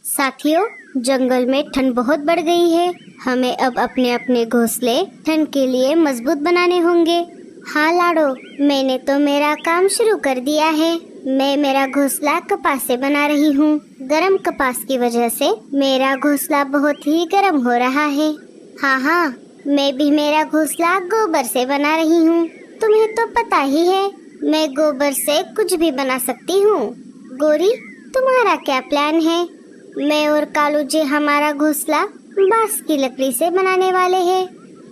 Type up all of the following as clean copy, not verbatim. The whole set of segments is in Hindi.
साथियों, जंगल में ठंड बहुत बढ़ गई है। हमें अब अपने अपने घोंसले ठंड के लिए मजबूत बनाने होंगे। हाँ लाडो, मैंने तो मेरा काम शुरू कर दिया है। मैं मेरा घोंसला कपास से बना रही हूँ। गरम कपास की वजह से मेरा घोंसला बहुत ही गर्म हो रहा है। हाँ, मैं भी मेरा घोंसला गोबर से बना रही हूँ। तुम्हें तो पता ही है, मैं गोबर से कुछ भी बना सकती हूँ। गोरी, तुम्हारा क्या प्लान है? मैं और कालू जी हमारा घोंसला बांस की लकड़ी से बनाने वाले हैं।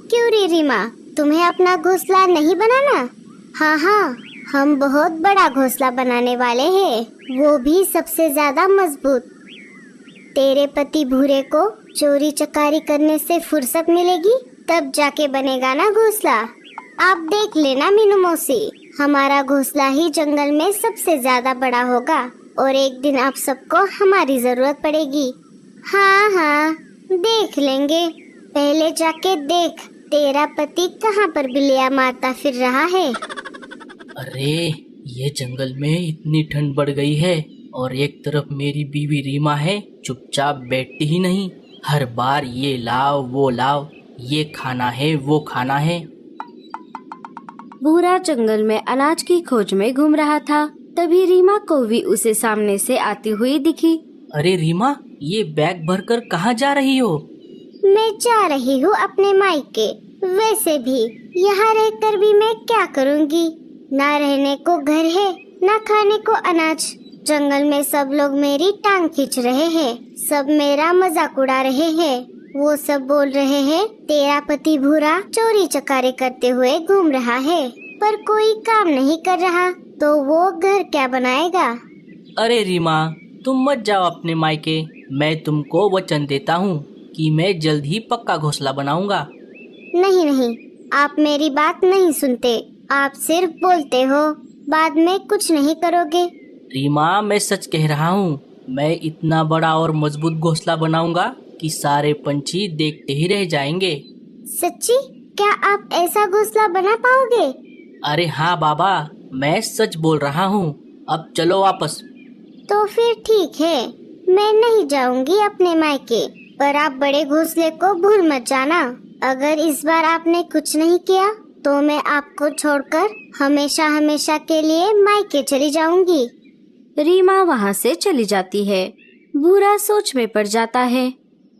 क्यों रे रीमा, तुम्हें अपना घोंसला नहीं बनाना? हाँ, हम बहुत बड़ा घोंसला बनाने वाले हैं, वो भी सबसे ज्यादा मजबूत। तेरे पति भूरे को चोरी चकारी करने से फुर्सत मिलेगी, तब जाके बनेगा ना घोंसला। आप देख लेना मीनू मौसी, हमारा घोंसला ही जंगल में सबसे ज्यादा बड़ा होगा और एक दिन आप सबको हमारी जरूरत पड़ेगी। हाँ, देख लेंगे। पहले जाके देख, तेरा पति कहाँ पर बिल्लियाँ मारता फिर रहा है। अरे, ये जंगल में इतनी ठंड बढ़ गई है और एक तरफ मेरी बीवी रीमा है, चुपचाप बैठती ही नहीं। हर बार ये लाओ वो लाओ, ये खाना है वो खाना है। भूरा जंगल में अनाज की खोज में घूम रहा था। तभी रीमा कौवी उसे सामने से आती हुई दिखी। अरे रीमा, ये बैग भरकर कहाँ जा रही हो? मैं जा रही हूँ अपने मायके। वैसे भी यहाँ रहकर भी मैं क्या करूँगी? ना रहने को घर है, ना खाने को अनाज। जंगल में सब लोग मेरी टांग खींच रहे हैं, सब मेरा मजाक उड़ा रहे हैं। वो सब बोल रहे हैं तेरा पति भूरा चोरी चकारी करते हुए घूम रहा है, पर कोई काम नहीं कर रहा, तो वो घर क्या बनाएगा? अरे रीमा, तुम मत जाओ अपने मायके। मैं तुमको वचन देता हूँ कि मैं जल्द ही पक्का घोंसला बनाऊंगा। नहीं, आप मेरी बात नहीं सुनते। आप सिर्फ बोलते हो, बाद में कुछ नहीं करोगे। रीमा, मैं सच कह रहा हूँ। मैं इतना बड़ा और मजबूत घोंसला बनाऊंगा कि सारे पंछी देखते ही रह जाएंगे। सच्ची? क्या आप ऐसा घोंसला बना पाओगे? अरे हाँ बाबा, मैं सच बोल रहा हूँ। अब चलो वापस। तो फिर ठीक है, मैं नहीं जाऊंगी अपने मायके, पर आप बड़े घोंसले को भूल मत जाना। अगर इस बार आपने कुछ नहीं किया तो मैं आपको छोड़कर हमेशा हमेशा के लिए मायके चली जाऊंगी। रीमा वहाँ से चली जाती है। भूरा सोच में पड़ जाता है।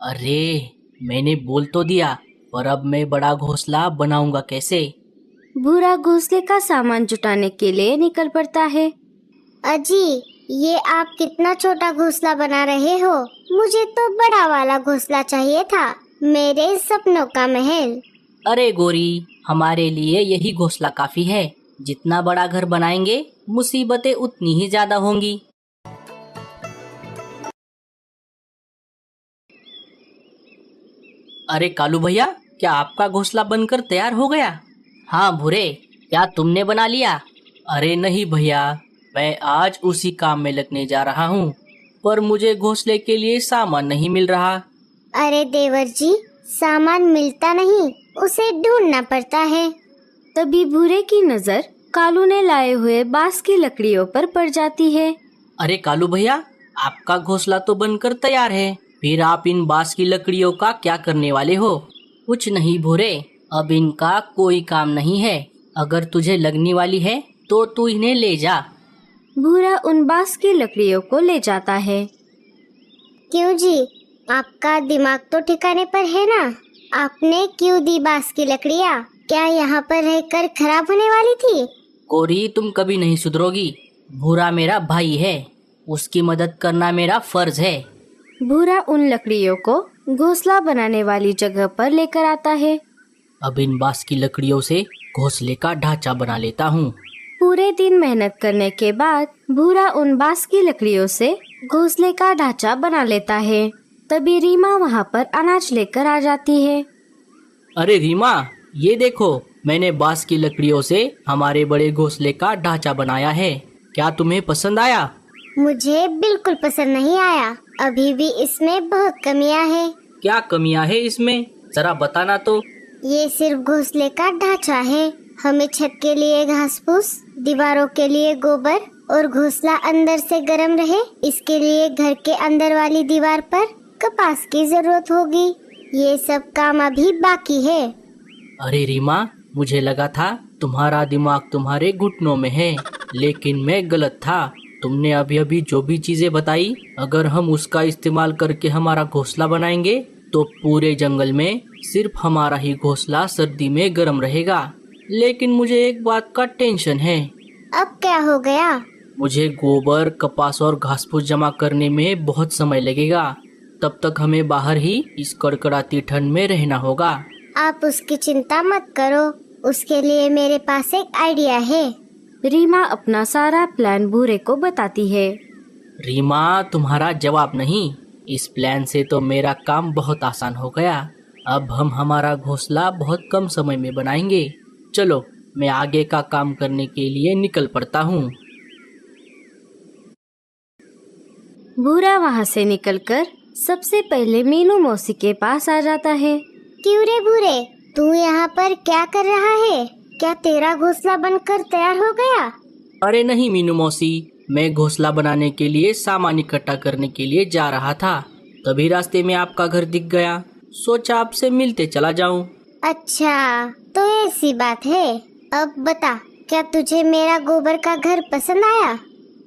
अरे, मैंने बोल तो दिया, पर अब मैं बड़ा घोंसला बनाऊंगा कैसे? भूरा घोंसले का सामान जुटाने के लिए निकल पड़ता है। अजी, ये आप कितना छोटा घोंसला बना रहे हो? मुझे तो बड़ा वाला घोंसला चाहिए था, मेरे सपनों का महल। अरे गोरी, हमारे लिए यही घोंसला काफी है। जितना बड़ा घर बनाएंगे, मुसीबतें उतनी ही ज्यादा होंगी। अरे कालू भैया, क्या आपका घोंसला बनकर तैयार हो गया? हाँ भूरे, क्या तुमने बना लिया? अरे नहीं भैया, मैं आज उसी काम में लगने जा रहा हूँ, पर मुझे घोंसले के लिए सामान नहीं मिल रहा। अरे देवर जी, सामान मिलता नहीं, उसे ढूंढना पड़ता है। तभी भूरे की नजर कालू ने लाए हुए बांस की लकड़ियों पर पड़ जाती है। अरे कालू भैया, आपका घोंसला तो बनकर तैयार है, फिर आप इन बांस की लकड़ियों का क्या करने वाले हो? कुछ नहीं भूरे, अब इनका कोई काम नहीं है। अगर तुझे लगने वाली है तो तू इन्हें ले जा। भूरा उन बांस की लकड़ियों को ले जाता है। क्यों जी, आपका दिमाग तो ठिकाने पर है ना? आपने क्यों दी बांस की लकड़ियाँ? क्या यहाँ पर रहकर खराब होने वाली थी? कोरी, तुम कभी नहीं सुधरोगी। भूरा मेरा भाई है, उसकी मदद करना मेरा फर्ज है। भूरा उन लकड़ियों को घोंसला बनाने वाली जगह पर लेकर आता है। अब इन बांस की लकड़ियों से घोंसले का ढांचा बना लेता हूँ। पूरे दिन मेहनत करने के बाद भूरा उन बांस की लकड़ियों से घोंसले का ढांचा बना लेता है। तभी रीमा वहाँ पर अनाज लेकर आ जाती है। अरे रीमा, ये देखो, मैंने बांस की लकड़ियों से हमारे बड़े घोंसले का ढांचा बनाया है। क्या तुम्हें पसंद आया? मुझे बिल्कुल पसंद नहीं आया। अभी भी इसमें बहुत कमियां हैं। क्या कमियां है इसमें? जरा बताना तो। ये सिर्फ घोंसले का ढांचा है। हमें छत के लिए घास फूस, दीवारों के लिए गोबर और घोंसला अंदर से गर्म रहे, इसके लिए घर के अंदर वाली दीवार पर कपास की जरूरत होगी। ये सब काम अभी बाकी है। अरे रीमा, मुझे लगा था तुम्हारा दिमाग तुम्हारे घुटनों में है, लेकिन मैं गलत था। तुमने अभी अभी जो भी चीजें बताई, अगर हम उसका इस्तेमाल करके हमारा घोंसला बनाएंगे तो पूरे जंगल में सिर्फ हमारा ही घोंसला सर्दी में गर्म रहेगा। लेकिन मुझे एक बात का टेंशन है। अब क्या हो गया? मुझे गोबर, कपास और घास फूस जमा करने में बहुत समय लगेगा। तब तक हमें बाहर ही इस कड़कड़ाती ठंड में रहना होगा। आप उसकी चिंता मत करो, उसके लिए मेरे पास एक आइडिया है। रीमा अपना सारा प्लान भूरे को बताती है। रीमा, तुम्हारा जवाब नहीं। इस प्लान से तो मेरा काम बहुत आसान हो गया। अब हम हमारा घोंसला बहुत कम समय में बनाएंगे। चलो, मैं आगे का काम करने के लिए निकल पड़ता हूँ। भूरा वहाँ से निकलकर सबसे पहले मीनू मौसी के पास आ जाता है। क्यों रे भूरे, तू यहाँ पर क्या कर रहा है? क्या तेरा घोंसला बनकर तैयार हो गया? अरे नहीं मीनू मौसी, मैं घोंसला बनाने के लिए सामान इकट्ठा करने के लिए जा रहा था। तभी रास्ते में आपका घर दिख गया, सोचा आपसे मिलते चला जाऊं। अच्छा, तो ऐसी बात है। अब बता, क्या तुझे मेरा गोबर का घर पसंद आया?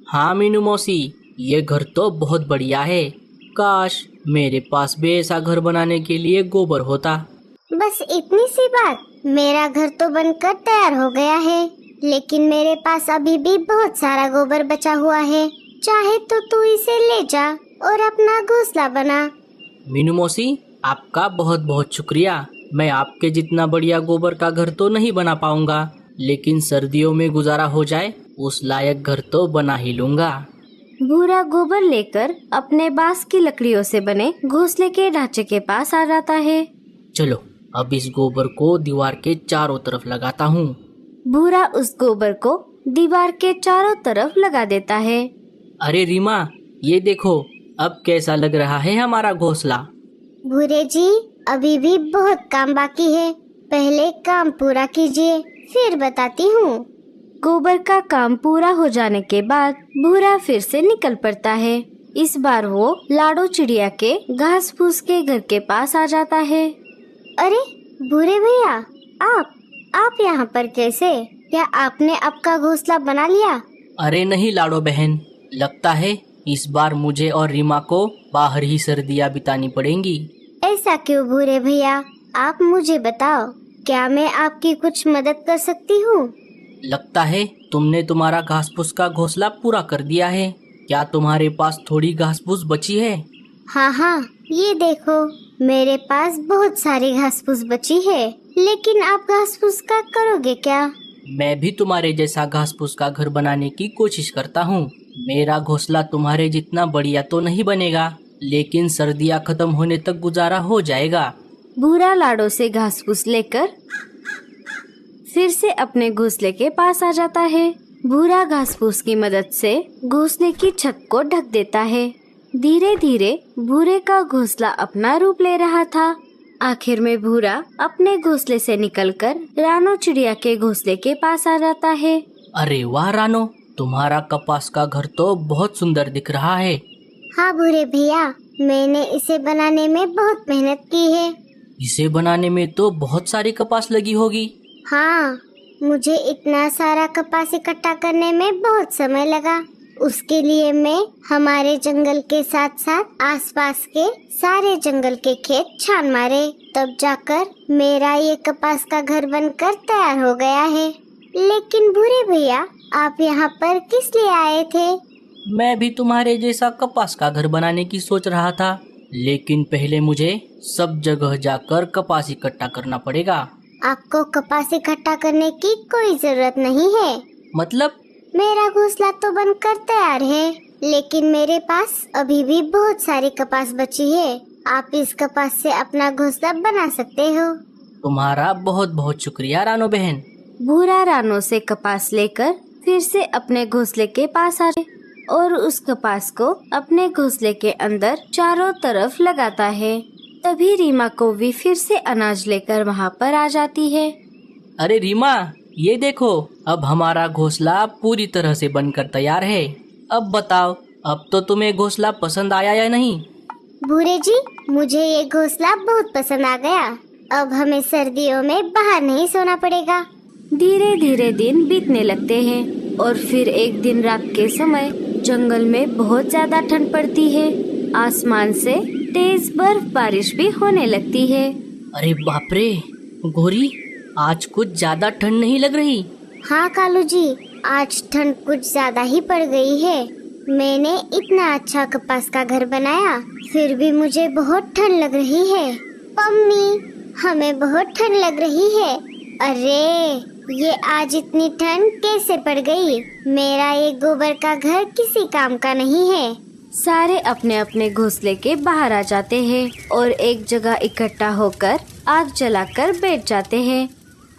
हाँ मीनू मौसी, ये घर तो बहुत बढ़िया है। काश मेरे पास भी ऐसा घर बनाने के लिए गोबर होता। बस इतनी सी बात। मेरा घर तो बनकर तैयार हो गया है, लेकिन मेरे पास अभी भी बहुत सारा गोबर बचा हुआ है। चाहे तो तू इसे ले जा और अपना घोंसला बना। मीनू मौसी, आपका बहुत बहुत शुक्रिया। मैं आपके जितना बढ़िया गोबर का घर तो नहीं बना पाऊंगा, लेकिन सर्दियों में गुजारा हो जाए उस लायक घर तो बना ही लूंगा। भूरा गोबर लेकर अपने बांस की लकड़ियों से बने घोंसले के ढांचे के पास आ जाता है। चलो, अब इस गोबर को दीवार के चारों तरफ लगाता हूँ। भूरा उस गोबर को दीवार के चारों तरफ लगा देता है। अरे रीमा, ये देखो, अब कैसा लग रहा है हमारा घोंसला। भूरे जी, अभी भी बहुत काम बाकी है। पहले काम पूरा कीजिए, फिर बताती हूँ। गोबर का काम पूरा हो जाने के बाद भूरा फिर से निकल पड़ता है। इस बार वो लाडो चिड़िया के घास फूस के घर के पास आ जाता है। अरे भूरे भैया, आप यहाँ पर कैसे? क्या आपने आपका घोंसला बना लिया? अरे नहीं लाडो बहन, लगता है इस बार मुझे और रीमा को बाहर ही सर्दियाँ बितानी पड़ेंगी। ऐसा क्यों भूरे भैया? आप मुझे बताओ, क्या मैं आपकी कुछ मदद कर सकती हूँ? लगता है तुमने तुम्हारा घास फूस का घोंसला पूरा कर दिया है। क्या तुम्हारे पास थोड़ी घास फूस बची है? हाँ, ये देखो, मेरे पास बहुत सारी घास फूस बची है। लेकिन आप घास फूस का करोगे क्या? मैं भी तुम्हारे जैसा घास फूस का घर बनाने की कोशिश करता हूँ। मेरा घोंसला तुम्हारे जितना बढ़िया तो नहीं बनेगा, लेकिन सर्दियाँ खत्म होने तक गुजारा हो जाएगा। भूरा लाडो से घास फूस लेकर फिर से अपने घोंसले के पास आ जाता है। भूरा घास फूस की मदद से घोंसले की छत को ढक देता है। धीरे धीरे भूरे का घोंसला अपना रूप ले रहा था। आखिर में भूरा अपने घोंसले से निकलकर रानो चिड़िया के घोंसले के पास आ जाता है। अरे वाह रानो, तुम्हारा कपास का घर तो बहुत सुंदर दिख रहा है। हाँ भूरे भैया, मैंने इसे बनाने में बहुत मेहनत की है। इसे बनाने में तो बहुत सारी कपास लगी होगी। हाँ, मुझे इतना सारा कपास इकट्ठा करने में बहुत समय लगा। उसके लिए मैं हमारे जंगल के साथ साथ आसपास के सारे जंगल के खेत छान मारे, तब जाकर मेरा ये कपास का घर बनकर तैयार हो गया है। लेकिन भूरे भैया, आप यहाँ पर किस लिए आए थे? मैं भी तुम्हारे जैसा कपास का घर बनाने की सोच रहा था, लेकिन पहले मुझे सब जगह जाकर कपास इकट्ठा करना पड़ेगा। आपको कपास इकट्ठा करने की कोई जरूरत नहीं है। मतलब? मेरा घोंसला तो बनकर तैयार है, लेकिन मेरे पास अभी भी बहुत सारी कपास बची है। आप इस कपास से अपना घोंसला बना सकते हो। तुम्हारा बहुत बहुत शुक्रिया रानो बहन। भूरा रानो से कपास लेकर फिर से अपने घोंसले के पास आ और उस कपास को अपने घोंसले के अंदर चारों तरफ लगाता है। तभी रीमा को भी फिर से अनाज लेकर वहाँ पर आ जाती है। अरे रीमा, ये देखो, अब हमारा घोंसला पूरी तरह से बनकर तैयार है। अब बताओ, अब तो तुम्हें घोंसला पसंद आया या नहीं? भूरे जी, मुझे ये घोंसला बहुत पसंद आ गया। अब हमें सर्दियों में बाहर नहीं सोना पड़ेगा। धीरे धीरे दिन बीतने लगते हैं और फिर एक दिन रात के समय जंगल में बहुत ज्यादा ठंड पड़ती है। आसमान से तेज बर्फ बारिश भी होने लगती है। अरे बाप रे गोरी, आज कुछ ज्यादा ठंड नहीं लग रही? हाँ कालू जी, आज ठंड कुछ ज्यादा ही पड़ गई है। मैंने इतना अच्छा कपास का घर बनाया, फिर भी मुझे बहुत ठंड लग रही है। मम्मी, हमें बहुत ठंड लग रही है। अरे ये आज इतनी ठंड कैसे पड़ गई? मेरा ये गोबर का घर किसी काम का नहीं है। सारे अपने अपने घोंसले के बाहर आ जाते हैं और एक जगह इकट्ठा होकर आग जलाकर बैठ जाते हैं।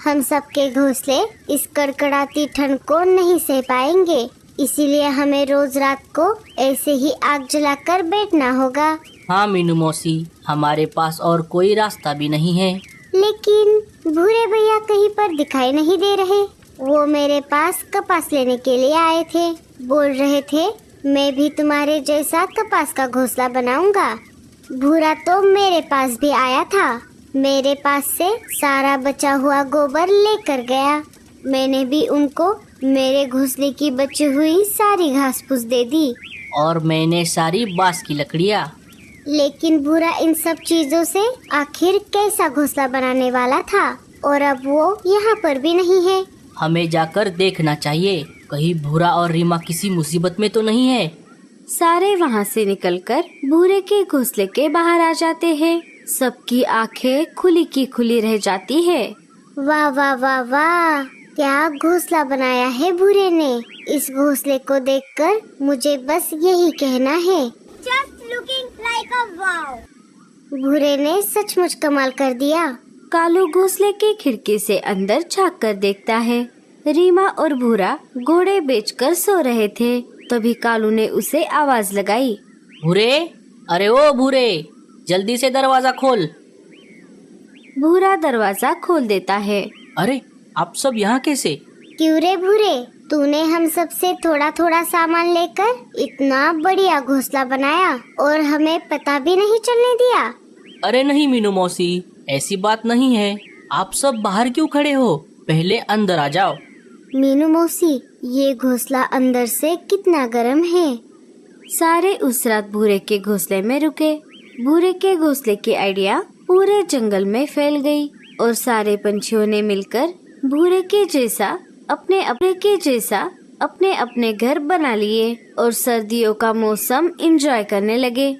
हम सबके घोंसले इस कड़कड़ाती ठंड को नहीं सह पाएंगे, इसीलिए हमें रोज रात को ऐसे ही आग जलाकर बैठना होगा। हाँ मीनू मौसी, हमारे पास और कोई रास्ता भी नहीं है। लेकिन भूरे भैया कहीं पर दिखाई नहीं दे रहे। वो मेरे पास कपास लेने के लिए आए थे। बोल रहे थे मैं भी तुम्हारे जैसा कपास का घोंसला बनाऊंगा। भूरा तो मेरे पास भी आया था। मेरे पास से सारा बचा हुआ गोबर लेकर गया। मैंने भी उनको मेरे घोंसले की बची हुई सारी घास फूस दे दी। और मैंने सारी बांस की लकड़ियाँ। लेकिन भूरा इन सब चीजों से आखिर कैसा घोंसला बनाने वाला था, और अब वो यहाँ पर भी नहीं है। हमें जाकर देखना चाहिए, कहीं भूरा और रीमा किसी मुसीबत में तो नहीं है। सारे वहाँ से निकलकर भूरे के घोंसले के बाहर आ जाते हैं। सबकी आंखें खुली की खुली रह जाती है। वाह वाह वाह वाह, क्या घोंसला बनाया है भूरे ने। इस घोंसले को देखकर मुझे बस यही कहना है, Just looking like a wow। भूरे ने सचमुच कमाल कर दिया। कालू घोंसले की खिड़की से अंदर झांक कर देखता है। रीमा और भूरा घोड़े बेचकर सो रहे थे। तभी कालू ने उसे आवाज लगाई, भूरे, अरे ओ भूरे, जल्दी से दरवाजा खोल। भूरा दरवाजा खोल देता है। अरे आप सब यहाँ कैसे? क्यों रे भूरे, तूने हम सब से थोड़ा थोड़ा सामान लेकर इतना बढ़िया घोंसला बनाया और हमें पता भी नहीं चलने दिया। अरे नहीं मीनू मौसी, ऐसी बात नहीं है। आप सब बाहर क्यों खड़े हो? पहले अंदर आ जाओ। मीनू मौसी, ये घोंसला अंदर से कितना गर्म है। सारे उस रात भूरे के घोंसले में रुके। भूरे के घोंसले की आइडिया पूरे जंगल में फैल गई और सारे पंछियों ने मिलकर भूरे के जैसा अपने अपने घर बना लिए और सर्दियों का मौसम एंजॉय करने लगे।